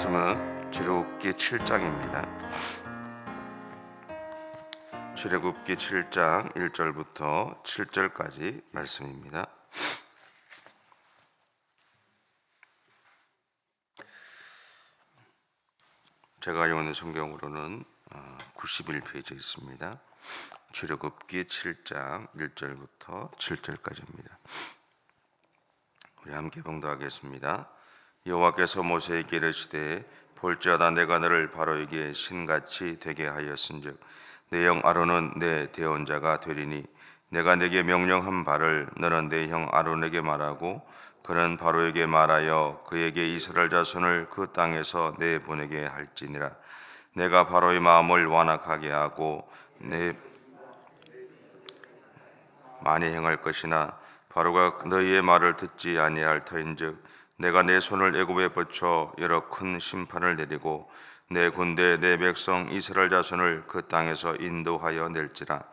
말씀은 출애굽기 7장입니다. 출애굽기 7장 1절부터 7절까지 말씀입니다. 제가 가지고 있는 성경으로는 91페이지에 있습니다. 출애굽기 7장 1절부터 7절까지입니다. 우리 함께 봉독하겠습니다. 여호와께서 모세에게 이르시되 볼지어다 내가 너를 바로에게 신같이 되게 하였은즉 내 형 아론은 내 대언자가 되리니 내가 네게 명령한 바를 너는 내 형 아론에게 말하고 그는 바로에게 말하여 그에게 이스라엘 자손을 그 땅에서 내보내게 할지니라. 내가 바로의 마음을 완악하게 하고 내 많이 행할 것이나 바로가 너희의 말을 듣지 아니할 터인즉 내가 내 손을 애굽에 붙여 여러 큰 심판을 내리고 내 군대 내 백성 이스라엘 자손을 그 땅에서 인도하여 낼지라.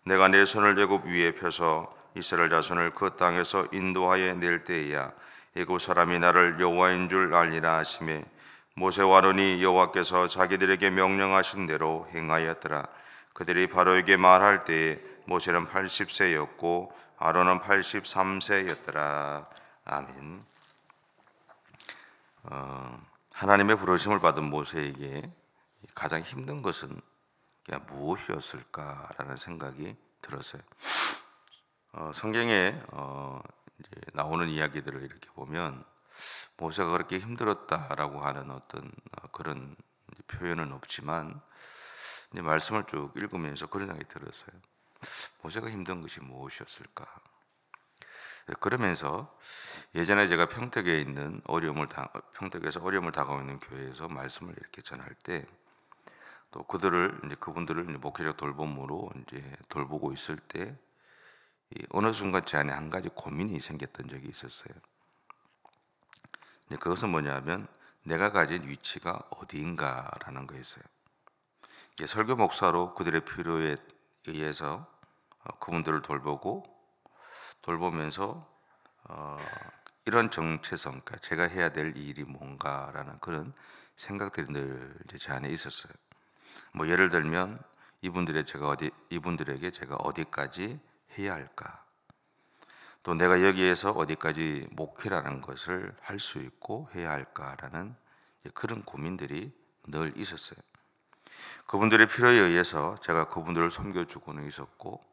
내가 내 손을 애굽 위에 펴서 이스라엘 자손을 그 땅에서 인도하여 낼 때에야 애굽 사람이 나를 여호와인 줄 알리라 하시매 모세와 아론이 여호와께서 자기들에게 명령하신 대로 행하였더라. 그들이 바로에게 말할 때에 모세는 80세였고 아론은 83세였더라. 아멘. 하나님의 부르심을 받은 모세에게 가장 힘든 것은 무엇이었을까라는 생각이 들었어요. 성경에 이제 나오는 이야기들을 이렇게 보면 모세가 그렇게 힘들었다라고 하는 어떤 그런 표현은 없지만 이제 말씀을 쭉 읽으면서 그런 생각이 들었어요. 모세가 힘든 것이 무엇이었을까? 그러면서 예전에 제가 평택에 있는 평택에서 어려움을 당하고 있는 교회에서 말씀을 이렇게 전할 때 또 그분들을 목회적 돌봄으로 이제 돌보고 있을 때 어느 순간 제 안에 한 가지 고민이 생겼던 적이 있었어요. 그것은 뭐냐면 내가 가진 위치가 어디인가라는 거였어요. 설교 목사로 그들의 필요에 의해서 그분들을 돌보면서 이런 정체성, 그러니까 제가 해야 될 일이 뭔가라는 그런 생각들이 늘 제 안에 있었어요. 뭐 예를 들면 이분들에게 제가 어디까지 해야 할까? 또 내가 여기에서 어디까지 목회라는 것을 할 수 있고 해야 할까라는 그런 고민들이 늘 있었어요. 그분들의 필요에 의해서 제가 그분들을 섬겨주고는 있었고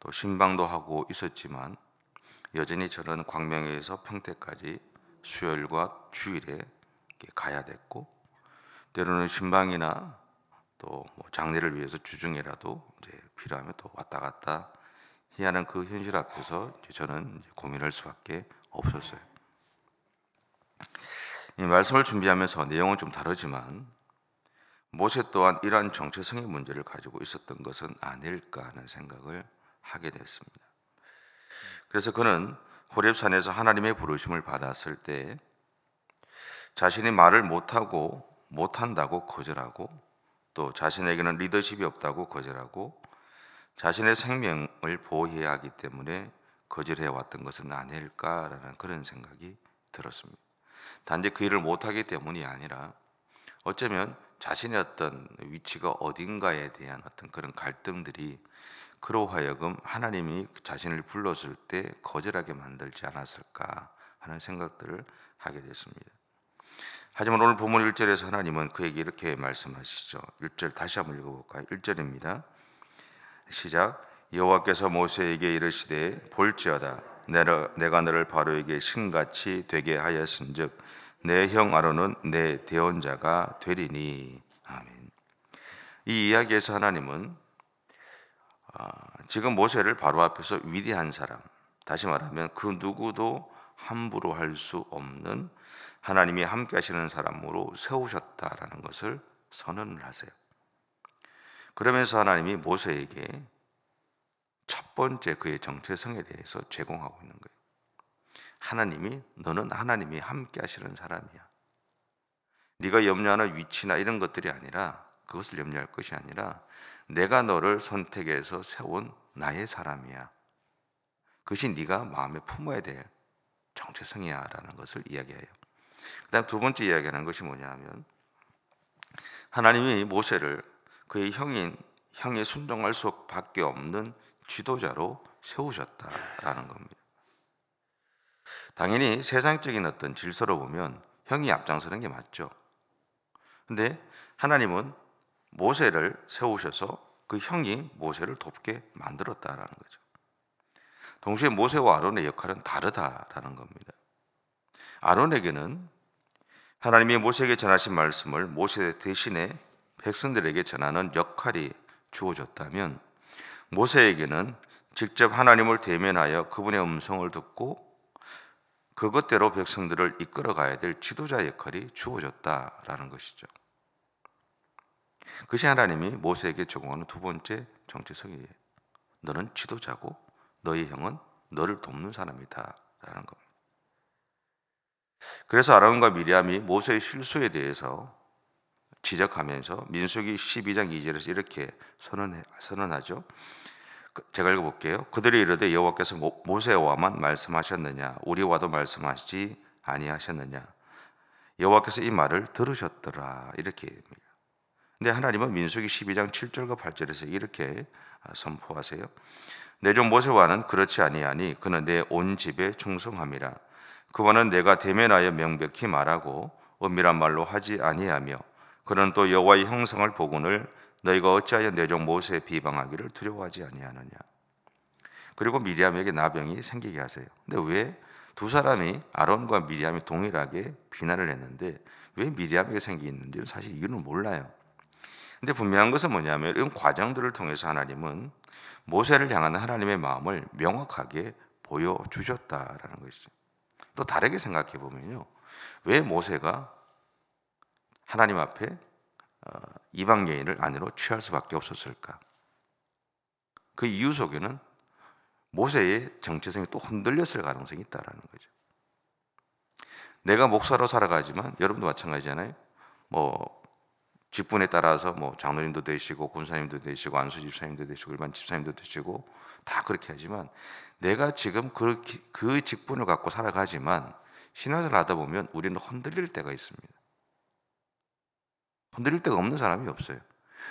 또 신방도 하고 있었지만 여전히 저는 광명에서 평택까지 수요일과 주일에 가야 됐고 때로는 신방이나 또 장례를 위해서 주중에라도 이제 필요하면 또 왔다 갔다 해야 하는 그 현실 앞에서 저는 고민할 수밖에 없었어요. 이 말씀을 준비하면서 내용은 좀 다르지만 모세 또한 이러한 정체성의 문제를 가지고 있었던 것은 아닐까 하는 생각을 하게 됐습니다. 그래서 그는 호렙산에서 하나님의 부르심을 받았을 때 자신이 말을 못한다고 거절하고 또 자신에게는 리더십이 없다고 거절하고 자신의 생명을 보호해야 하기 때문에 거절해 왔던 것은 아닐까라는 그런 생각이 들었습니다. 단지 그 일을 못하기 때문이 아니라 어쩌면 자신의 어떤 위치가 어딘가에 대한 어떤 그런 갈등들이 그로 하여금 하나님이 자신을 불렀을 때 거절하게 만들지 않았을까 하는 생각들을 하게 됐습니다. 하지만 오늘 본문 1절에서 하나님은 그에게 이렇게 말씀하시죠. 1절 다시 한번 읽어볼까요? 1절입니다. 시작. 여호와께서 모세에게 이르시되 볼지어다 내가 너를 바로에게 신같이 되게 하였은즉 내 형 아론은 내 대언자가 되리니. 아멘. 이 이야기에서 하나님은 지금 모세를 바로 앞에서 위대한 사람, 다시 말하면 그 누구도 함부로 할 수 없는 하나님이 함께 하시는 사람으로 세우셨다라는 것을 선언을 하세요. 그러면서 하나님이 모세에게 첫 번째 그의 정체성에 대해서 제공하고 있는 거예요. 너는 하나님이 함께 하시는 사람이야. 네가 염려하는 위치나 이런 것들이 아니라, 그것을 염려할 것이 아니라 내가 너를 선택해서 세운 나의 사람이야. 그것이 네가 마음에 품어야 될 정체성이야 라는 것을 이야기해요. 그다음 두 번째 이야기하는 것이 뭐냐면 하나님이 모세를 그의 형에 순종할 수밖에 없는 지도자로 세우셨다라는 겁니다. 당연히 세상적인 어떤 질서로 보면 형이 앞장서는 게 맞죠. 근데 하나님은 모세를 세우셔서 그 형이 모세를 돕게 만들었다라는 거죠. 동시에 모세와 아론의 역할은 다르다라는 겁니다. 아론에게는 하나님이 모세에게 전하신 말씀을 모세 대신에 백성들에게 전하는 역할이 주어졌다면 모세에게는 직접 하나님을 대면하여 그분의 음성을 듣고 그것대로 백성들을 이끌어 가야 될 지도자 역할이 주어졌다라는 것이죠. 그것이 하나님이 모세에게 제공하는 두 번째 정체성이에요. 너는 지도자고 너의 형은 너를 돕는 사람이다 라는 겁니다. 그래서 아론과 미리암이 모세의 실수에 대해서 지적하면서 민수기 12장 2절에서 이렇게 선언하죠. 제가 읽어볼게요. 그들이 이르되 여호와께서 모세와만 말씀하셨느냐 우리와도 말씀하시지 아니하셨느냐 여호와께서 이 말을 들으셨더라 이렇게 합니다. 근데 하나님은 민수기 12장 7절과 8절에서 이렇게 선포하세요. 내 종 모세와는 그렇지 아니하니 그는 내 온 집에 충성함이라. 그와는 내가 대면하여 명백히 말하고 은밀한 말로 하지 아니하며 그는 또 여호와의 형상을 보거늘 너희가 어찌하여 내 종 모세에 비방하기를 두려워하지 아니하느냐. 그리고 미리암에게 나병이 생기게 하세요. 근데 왜 두 사람이 아론과 미리암이 동일하게 비난을 했는데 왜 미리암에게 생기는지는 사실 이유는 몰라요. 근데 분명한 것은 뭐냐면 이런 과정들을 통해서 하나님은 모세를 향한 하나님의 마음을 명확하게 보여주셨다라는 것이죠. 또 다르게 생각해 보면요, 왜 모세가 하나님 앞에 이방 여인을 아내로 취할 수밖에 없었을까? 그 이유 속에는 모세의 정체성이 또 흔들렸을 가능성이 있다라는 거죠. 내가 목사로 살아가지만 여러분도 마찬가지잖아요. 뭐 직분에 따라서 뭐 장로님도 되시고 권사님도 되시고 안수 집사님도 되시고 일반 집사님도 되시고 다 그렇게 하지만 내가 지금 그 직분을 갖고 살아가지만 신앙생활을 하다 보면 우리는 흔들릴 때가 있습니다. 흔들릴 데가 없는 사람이 없어요.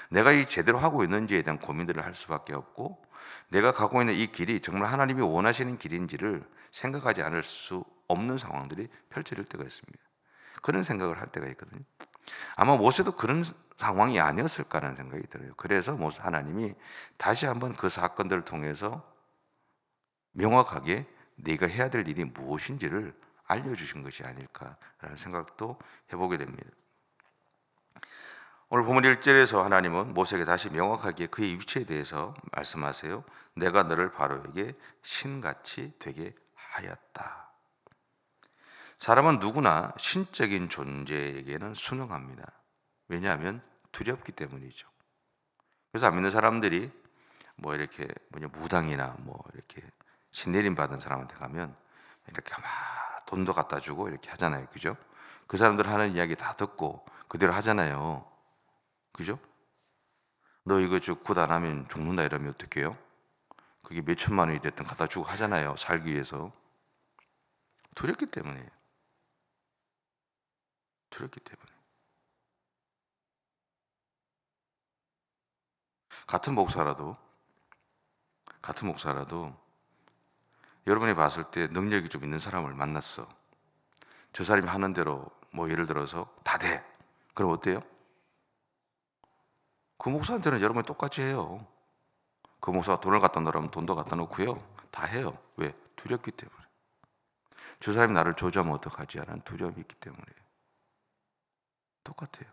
내가 이 제대로 하고 있는지에 대한 고민들을 할 수밖에 없고 내가 가고 있는 이 길이 정말 하나님이 원하시는 길인지를 생각하지 않을 수 없는 상황들이 펼쳐질 때가 있습니다. 그런 생각을 할 때가 있거든요. 아마 모세도 그런 상황이 아니었을까라는 생각이 들어요. 그래서 하나님이 다시 한번 그 사건들을 통해서 명확하게 네가 해야 될 일이 무엇인지를 알려주신 것이 아닐까라는 생각도 해보게 됩니다. 오늘 본문 1절에서 하나님은 모세에게 다시 명확하게 그의 위치에 대해서 말씀하세요. 내가 너를 바로에게 신같이 되게 하였다. 사람은 누구나 신적인 존재에게는 순응합니다. 왜냐하면 두렵기 때문이죠. 그래서 안 믿는 사람들이 뭐 이렇게 무당이나 뭐 이렇게 신내림 받은 사람한테 가면 이렇게 막 돈도 갖다 주고 이렇게 하잖아요. 그죠? 그 사람들 하는 이야기 다 듣고 그대로 하잖아요. 그죠? 너 이거 굿 안 하면 죽는다 이러면 어떡해요? 그게 몇 천만 원이 됐든 갖다 주고 하잖아요. 살기 위해서. 두렵기 때문이에요. 두렵기 때문에. 같은 목사라도 여러분이 봤을 때 능력이 좀 있는 사람을 만났어. 저 사람이 하는 대로 뭐 예를 들어서 다 돼. 그럼 어때요? 그 목사한테는 여러분이 똑같이 해요. 그 목사가 돈을 갖다 놓으면 돈도 갖다 놓고요. 다 해요. 왜? 두렵기 때문에. 저 사람이 나를 조져하면 어떡하지? 하는 두려움이 있기 때문에. 똑같아요.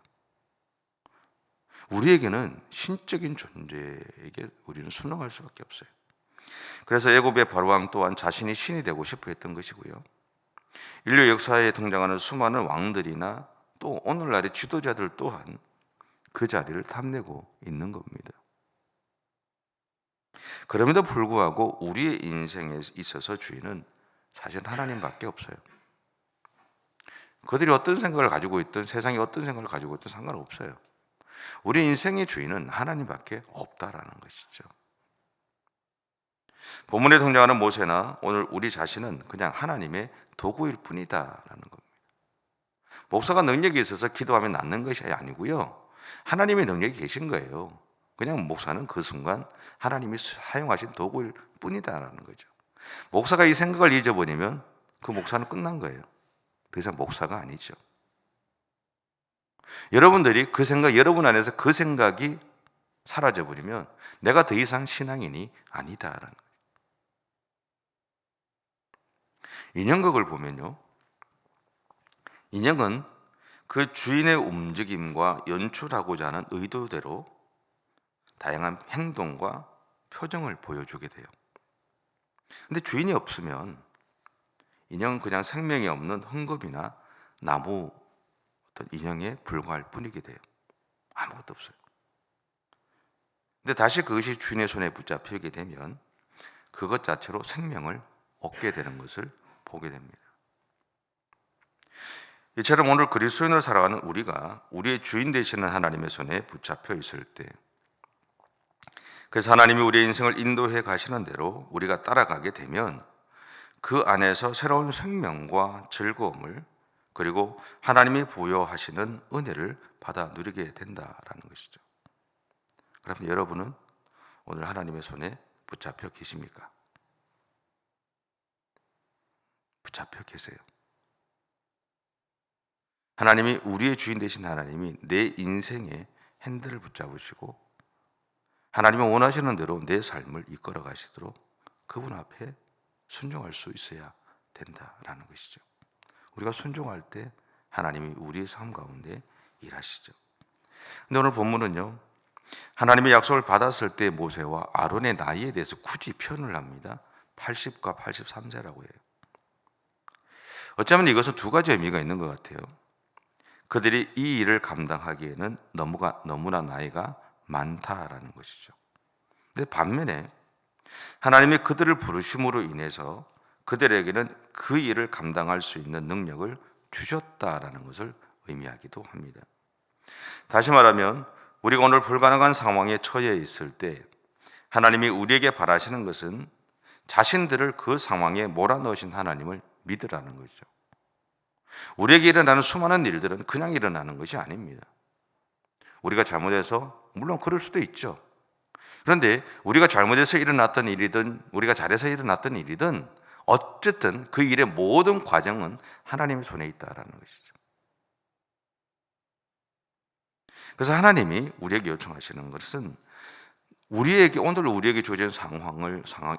우리에게는 신적인 존재에게 우리는 순응할 수밖에 없어요. 그래서 애굽의 바로왕 또한 자신이 신이 되고 싶어 했던 것이고요. 인류 역사에 등장하는 수많은 왕들이나 또 오늘날의 지도자들 또한 그 자리를 탐내고 있는 겁니다. 그럼에도 불구하고 우리의 인생에 있어서 주인은 사실 하나님밖에 없어요. 그들이 어떤 생각을 가지고 있든 세상이 어떤 생각을 가지고 있든 상관없어요. 우리 인생의 주인은 하나님밖에 없다라는 것이죠. 본문에 등장하는 모세나 오늘 우리 자신은 그냥 하나님의 도구일 뿐이다라는 겁니다. 목사가 능력이 있어서 기도하면 낫는 것이 아니고요. 하나님의 능력이 계신 거예요. 그냥 목사는 그 순간 하나님이 사용하신 도구일 뿐이다라는 거죠. 목사가 이 생각을 잊어버리면 그 목사는 끝난 거예요. 더 이상 목사가 아니죠. 여러분들이 여러분 안에서 그 생각이 사라져버리면 내가 더 이상 신앙인이 아니다라는 거예요. 인형극을 보면요, 인형은 그 주인의 움직임과 연출하고자 하는 의도대로 다양한 행동과 표정을 보여주게 돼요. 근데 주인이 없으면 인형은 그냥 생명이 없는 헝겊이나 나무 어떤 인형에 불과할 뿐이게 돼요. 아무것도 없어요. 근데 다시 그것이 주인의 손에 붙잡히게 되면 그것 자체로 생명을 얻게 되는 것을 보게 됩니다. 이처럼 오늘 그리스도인으로 살아가는 우리가 우리의 주인 되시는 하나님의 손에 붙잡혀 있을 때, 그래서 하나님이 우리의 인생을 인도해 가시는 대로 우리가 따라가게 되면 그 안에서 새로운 생명과 즐거움을, 그리고 하나님이 부여하시는 은혜를 받아 누리게 된다라는 것이죠. 그럼 여러분은 오늘 하나님의 손에 붙잡혀 계십니까? 붙잡혀 계세요. 하나님이 우리의 주인 되신 하나님이 내 인생의 핸들을 붙잡으시고 하나님이 원하시는 대로 내 삶을 이끌어 가시도록 그분 앞에 순종할 수 있어야 된다라는 것이죠. 우리가 순종할 때 하나님이 우리의 삶 가운데 일하시죠. 근데 오늘 본문은요, 하나님의 약속을 받았을 때 모세와 아론의 나이에 대해서 굳이 표현을 합니다. 80과 83세라고 해요. 어쩌면 이것은 두 가지 의미가 있는 것 같아요. 그들이 이 일을 감당하기에는 너무나 나이가 많다라는 것이죠. 근데 반면에 하나님이 그들을 부르심으로 인해서 그들에게는 그 일을 감당할 수 있는 능력을 주셨다라는 것을 의미하기도 합니다. 다시 말하면 우리가 오늘 불가능한 상황에 처해 있을 때 하나님이 우리에게 바라시는 것은 자신들을 그 상황에 몰아넣으신 하나님을 믿으라는 거죠. 우리에게 일어나는 수많은 일들은 그냥 일어나는 것이 아닙니다. 우리가 잘못해서, 물론 그럴 수도 있죠. 그런데 우리가 잘못해서 일어났던 일이든 우리가 잘해서 일어났던 일이든 어쨌든 그 일의 모든 과정은 하나님의 손에 있다라는 것이죠. 그래서 하나님이 우리에게 요청하시는 것은 오늘 우리에게 주어진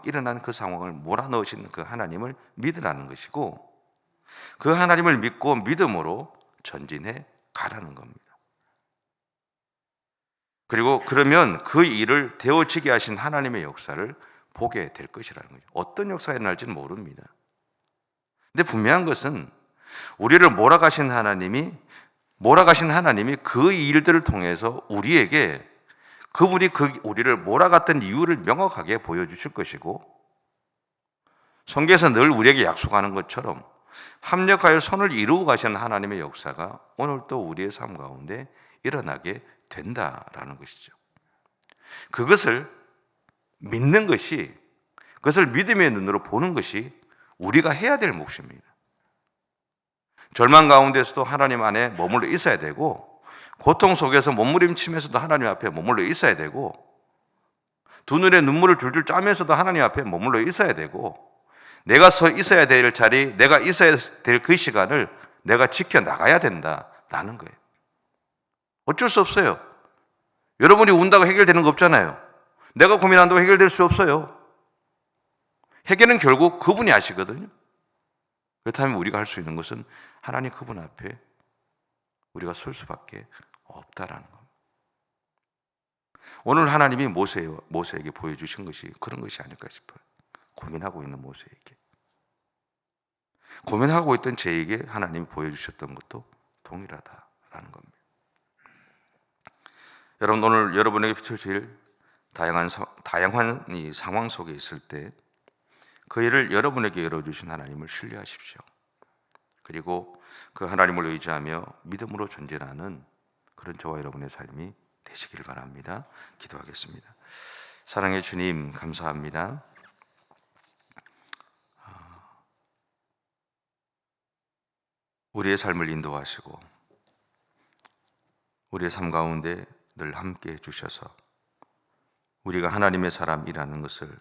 일어난 그 상황을 몰아넣으신 그 하나님을 믿으라는 것이고, 그 하나님을 믿고 믿음으로 전진해 가라는 겁니다. 그리고 그러면 그 일을 되어지게 하신 하나님의 역사를 보게 될 것이라는 거죠. 어떤 역사가 일어날지는 모릅니다. 근데 분명한 것은 우리를 몰아가신 하나님이 그 일들을 통해서 우리에게 그분이 우리를 몰아갔던 이유를 명확하게 보여주실 것이고, 성경에서 늘 우리에게 약속하는 것처럼 합력하여 선을 이루어 가시는 하나님의 역사가 오늘 또 우리의 삶 가운데 일어나게 된다라는 것이죠. 그것을 믿는 것이, 그것을 믿음의 눈으로 보는 것이 우리가 해야 될 몫입니다. 절망 가운데서도 하나님 안에 머물러 있어야 되고, 고통 속에서 몸부림치면서도 하나님 앞에 머물러 있어야 되고, 두 눈에 눈물을 줄줄 짜면서도 하나님 앞에 머물러 있어야 되고, 내가 서 있어야 될 자리, 내가 있어야 될 그 시간을 내가 지켜나가야 된다라는 거예요. 어쩔 수 없어요. 여러분이 운다고 해결되는 거 없잖아요. 내가 고민한다고 해결될 수 없어요. 해결은 결국 그분이 하시거든요. 그렇다면 우리가 할 수 있는 것은 하나님 그분 앞에 우리가 설 수밖에 없다라는 겁니다. 오늘 하나님이 모세에게 보여주신 것이 그런 것이 아닐까 싶어요. 고민하고 있는 모세에게, 고민하고 있던 제에게 하나님이 보여주셨던 것도 동일하다라는 겁니다. 여러분, 오늘 여러분에게 비춰질 다양한 이 상황 속에 있을 때 그 일을 여러분에게 열어주신 하나님을 신뢰하십시오. 그리고 그 하나님을 의지하며 믿음으로 전진하는 그런 저와 여러분의 삶이 되시길 바랍니다. 기도하겠습니다. 사랑의 주님, 감사합니다. 우리의 삶을 인도하시고 우리의 삶 가운데 늘 함께 해주셔서 우리가 하나님의 사람이라는 것을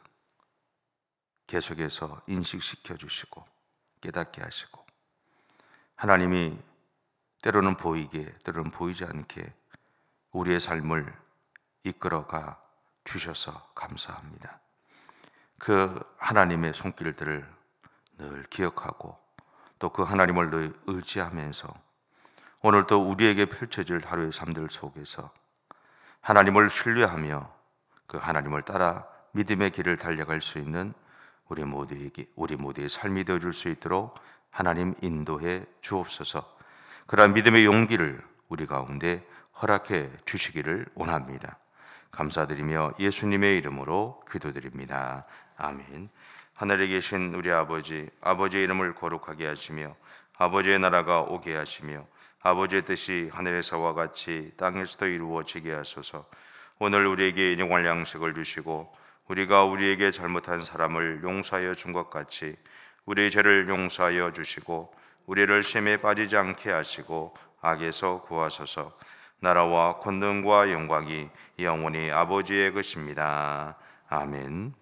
계속해서 인식시켜 주시고 깨닫게 하시고, 하나님이 때로는 보이게 때로는 보이지 않게 우리의 삶을 이끌어가 주셔서 감사합니다. 그 하나님의 손길들을 늘 기억하고 또 그 하나님을 늘 의지하면서 오늘도 우리에게 펼쳐질 하루의 삶들 속에서 하나님을 신뢰하며 그 하나님을 따라 믿음의 길을 달려갈 수 있는 우리 모두의 삶이 되어줄 수 있도록 하나님 인도해 주옵소서. 그러한 믿음의 용기를 우리 가운데 허락해 주시기를 원합니다. 감사드리며 예수님의 이름으로 기도드립니다. 아멘. 하늘에 계신 우리 아버지, 아버지의 이름을 거룩하게 하시며 아버지의 나라가 오게 하시며 아버지의 뜻이 하늘에서와 같이 땅에서도 이루어지게 하소서. 오늘 우리에게 일용할 양식을 주시고 우리가 우리에게 잘못한 사람을 용서하여 준 것 같이 우리의 죄를 용서하여 주시고 우리를 시험에 빠지지 않게 하시고 악에서 구하소서. 나라와 권능과 영광이 영원히 아버지의 것입니다. 아멘.